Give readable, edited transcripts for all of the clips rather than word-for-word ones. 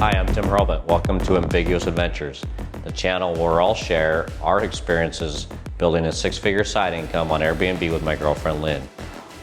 Hi, I'm Tim Hurlbut. Welcome to Ambiguous Adventures, the channel where I'll share our experiences building a six-figure side income on Airbnb with my girlfriend Lynn.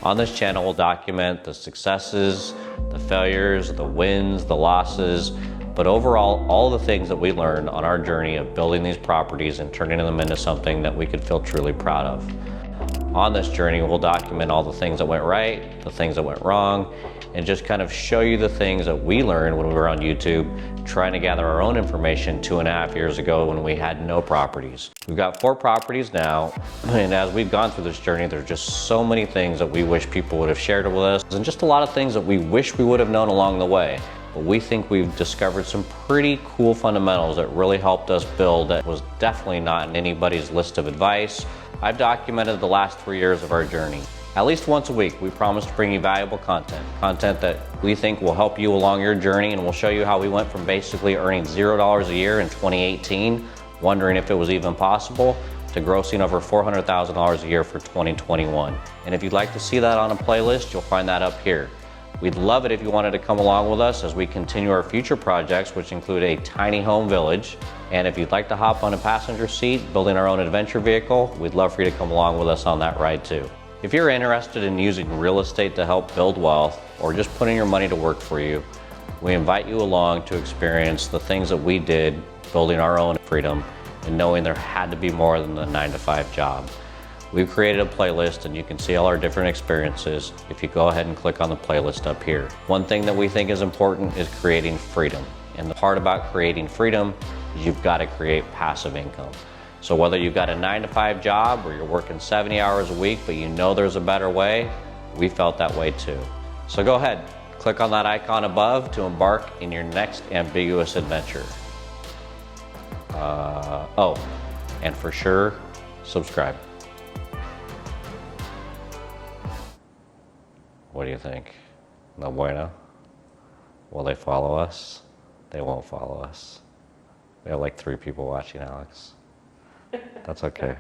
On this channel, we'll document the successes, the failures, the wins, the losses, but overall, all the things that we learned on our journey of building these properties and turning them into something that we could feel truly proud of. On this journey, we'll document all the things that went right, the things that went wrong, and just kind of show you the things that we learned when we were on YouTube, trying to gather our own information 2.5 years ago when we had no properties. We've got 4 properties now, and as we've gone through this journey, there's just so many things that we wish people would have shared with us, and just a lot of things that we wish we would have known along the way. But we think we've discovered some pretty cool fundamentals that really helped us build that was definitely not in anybody's list of advice. I've documented the last 3 years of our journey. At least once a week, we promise to bring you valuable content that we think will help you along your journey, and we'll show you how we went from basically earning $0 a year in 2018, wondering if it was even possible, to grossing over $400,000 a year for 2021. And if you'd like to see that on a playlist, you'll find that up here. We'd love it if you wanted to come along with us as we continue our future projects, which include a tiny home village. And if you'd like to hop on a passenger seat, building our own adventure vehicle, we'd love for you to come along with us on that ride too. If you're interested in using real estate to help build wealth, or just putting your money to work for you, we invite you along to experience the things that we did building our own freedom and knowing there had to be more than the 9-to-5 job. We've created a playlist and you can see all our different experiences if you go ahead and click on the playlist up here. One thing that we think is important is creating freedom. And the part about creating freedom is you've got to create passive income. So whether you've got a 9-to-5 job or you're working 70 hours a week, but you know there's a better way, we felt that way too. So go ahead, click on that icon above to embark in your next ambiguous adventure. And for sure, subscribe. What do you think? No bueno? Will they follow us? They won't follow us. We have like 3 people watching, Alex. That's okay.